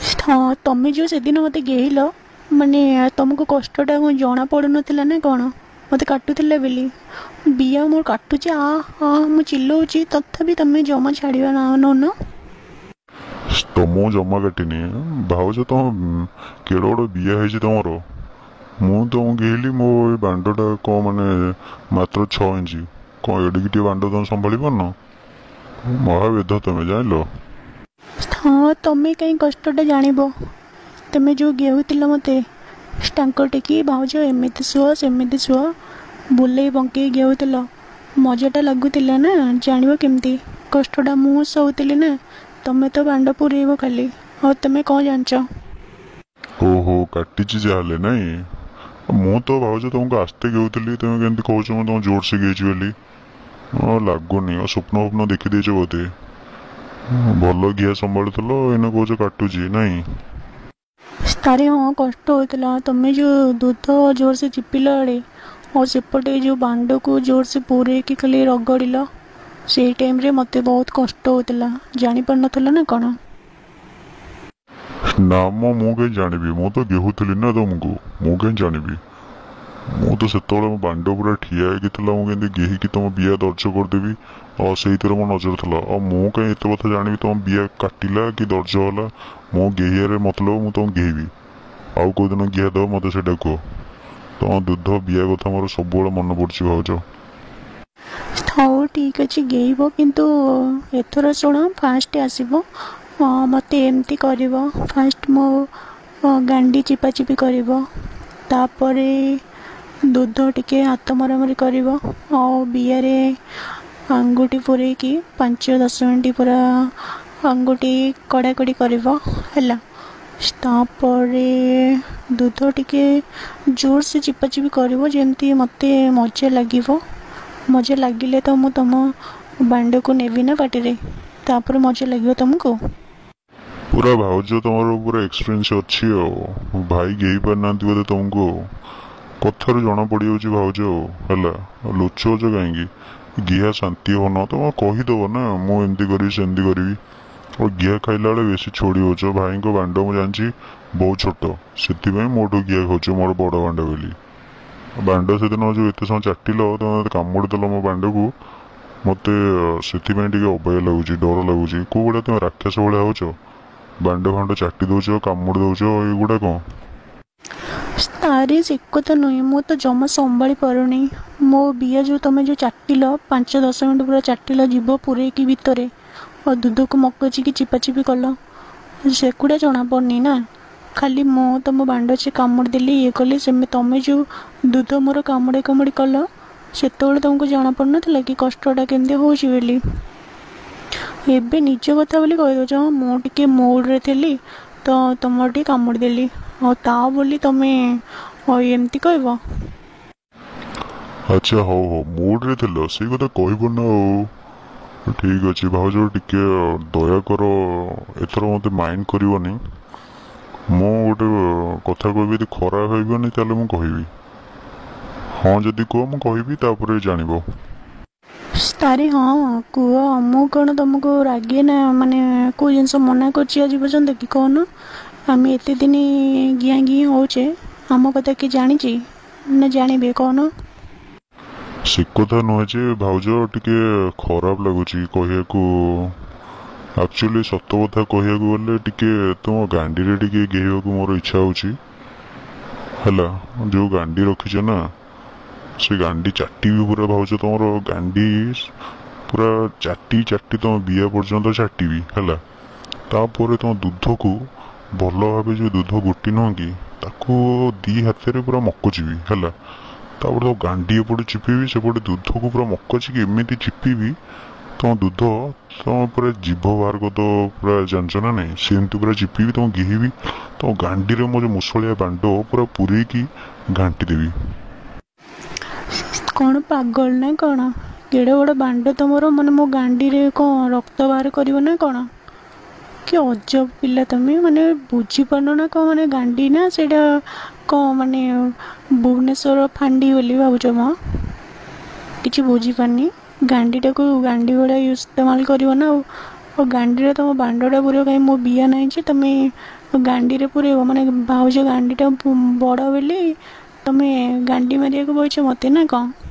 हाँ तमें जो से दिन मत गेहिल माने तुमको कष्टा कौन जना पड़ुनला ना कौन मत काटुला बेली बिया मोर काटुचे आ मु चिल्लाऊँगी तथापि तुम जमा छाड़ा नौन ତମ ଜମା କାଟିନି ଭାଉଜ ତମ କେଡ ବଡ ବିଆ ହେଇଛି ତମର। ମୁଁ ତମକୁ କହିଲି ମୋ ଏ ବାଣ୍ଡଟା କଣ ମାନେ ମାତ୍ର 6 ଇଞ୍ଚ କଣ ଏଡ଼ିକି ଟିକେ ବାଣ୍ଡ ତମେ ସମ୍ଭାଳି ପାରୁନ। ମହାବେଧ ତମେ ଜାଣିଲ। हाँ तुम्हें कहीं कष्टा जानिब तुम्हें जो गेहुल मत टांग टेकी भाउज एमती शुआ सेमती शुआ बुले बंके गेहुल मजाटा लगुला ना जान केमती कष्टा मुँह शोली ना तुम्हें तो बांड पुरेब खाली और तुम्हें कौन जानच। ओहो काटिची जाले नाई ମୁଁ ତ ଭାଉଜ ତମକୁ ଆସ୍ତେ ଗେଉଥିଲି ତମେ କେମିତି କହୁଛ ମୁଁ ତମ ଜୋରସେ ଗେଇଛି ବୋଲି। ଲାଗୁନି ସ୍ୱପ୍ନ ଫପ୍ନ ଦେଖିଦେଇଛ ବୋଧେ। ଭଲ ଘିଆ ସମ୍ଭାଳୁଥିଲ ଏଇନା କହୁଛ କାଟୁଛି ନାଇଁ। तारे हाँ कष्ट होता तुम्हें जो दूध जोर से चिपिला बेले और सेपटे जो बांड को जोर से पूरे की खाली रगड़िल से टाइम रे मते बहुत कष्ट होता जानी पार नथला ना कौन। ନା ମୁଁ କାହିଁ ଜାଣିବି ମୁଁ ତ ଗେହୁଥିଲି ନା ତମକୁ ମୁଁ କାହିଁ ଜାଣିବି। ମୁଁ ତ ସେତେବେଳେ ମୋ ବାଣ୍ଡ ପୁରା ଠିଆ ହେଇକି ଥିଲା ମୁଁ କେମିତି ଗେହିକି ତମ ବିଆ ଦର୍ଜ କରିଦେବି ଆଉ ସେଇଥିରେ ମୋ ନଜର ଥିଲା। ଆଉ ମୁଁ କାହିଁ ଏତେ କଥା ଜାଣିବି ତମ ବିଆ କାଟିଲା କି ଦର୍ଜ ହେଲା। ମୋ ଗେହିଆରେ ମତଲବ ମୁଁ ତମକୁ ଗେହିବି। ଆଉ କୋଉଦିନ ଗିଆ ଦବ ମତେ ସେଇଟା କୁହ। ତମ ଦୁଧ ବିଆ କଥା ମୋର ସବୁବେଳେ ମନେ ପଡୁଛି ଭାଉଜ। ହଉ ଠିक अच्छे गेब किंतु एथर शुण फास्ट आसब मत एमती कर फास्ट मो गांडी चिपाचिपी कर दूध टिके हाथ मरामरी कर बियारे आंगुठी पूरे की 5-10 मिनट पूरा आंगुठी कड़ाकड़ी कर दूध टिके जोर से चिपाचिपी कर जमती मत मजा लगे मजा लगिले तो मु तुम बांड को नेबी ना पाटे तापर मजा लगे तुमको। पूरा भाउज तमर पूरा एक्सपीरियंस अच्छी भाई गेई पार ना बोधे तुमको कथार जना पड़ जाऊँ भाउज है लुचौच कहीं घिया शांति हो ना तुम कहीदब ना मुझे करी सेमती करी और घिया खाइला बेले बेसी छोड़ी होच भाई को बांड मुझे जानची बहुत छोट से मोटू घिया खाऊ मोर बड़ बांड बोली बांड से दिन जो एत समय चाटिल तुम कामुड़देल मो बांड को मत से अबाया लगुच डर लगुच कौ गुड़ा तुम राक्षस भाया होच बांड फांड चाटी दौच कामुड़ दौच युवा कौन। तारे से कथा नुहे मु तो जमा संभाली पारुनी मो बिया जो तुम जो चाटिल 5-10 मिनट पूरा चाटिल जीव पूरे की भितर और दूध को मकची की चिपाचिपी कल सेगुड़ा जना पड़नी ना खाली मो तुम बांड से कामुड़देली ये कली से तुम्हें जो दूध मोर कामुड़े कामुड़ी कल से तुमको जना पड़ नाला कि कष्टा केमती होची बोली एबे निज कथा बोली कहीदे हाँ मुझे मूड्रे थी तो तुम टे कामुड़देली ता बोली तुम्हें एमती कह। अच्छा हो मूड्रे थी से कथा कहब ना ठीक अच्छे भाज टिके दया कर एथर मत माइंड करनी मो गोटे कथा कह खराब भाई तेल मुझे कहि हाँ जदि कह मुझे कहि जानब। तारे हाँ कह मु कौन तुमको रागे ना माने कौ जिन मना कर पर्यंत कि कहन आम एत दिन घिया घी होचे आम कथा कि जानी ना जानबे कहन। से कथा नुहे जे भाउज टिके खराब लगुच कह एक्चुअली सत कथा कहया गले टिके तुम गांडी रे टिके गेहवा को मोर इच्छा होची हला जो गांडी रखीच ना से गांडी चाटी भी पूरा भाउज तुम गांडी पूरा चाटी चाटी तुम बिया पर्यंत चाटी भी है तापर तुम दूध को भल भाव जो दूध गोटी नुह कि ताको दी हाथ में पूरा मकचिबी है तापर तो गांडी एपटे चिपीबी सेपटे दूध को पूरा मकचिकी एमती चिपीबी तुम दूध तुम पूरा जीभ बाहर कर दो पूरा जानच ना नहीं सेमती पूरा चिपीबी तुम गेहबी तुम गांडी रे मो मुसलिया बांड पूरा पूरे की घाटी देवी। कौन पागल ना कौन केड़े बड़ बांड तुम मैंने मो गांडी रे कौन रक्त बाहर कर ना कौन कि अजब पिला तुम्हें माने बुझी पार ना कौन माने गांडी ना से कौन माने भुवनेश्वर फांडी बोली भावुच म कि बुझी पारनी गांडीटा को गांडी भाया इस्तेमाल कर ना और गांडी रे तुम बांडटा पूरा कहीं मो बिया ना तुम्हें ଗାଣ୍ଡିରେ ପୁରେଇବ ମାନେ ଭାଉଜ ଗାଣ୍ଡିଟା ବଡ଼ ବୋଲି ତମେ ଗାଣ୍ଡି ମାରିବାକୁ ବଇଛ ମୋତେ ନା କ'ଣ?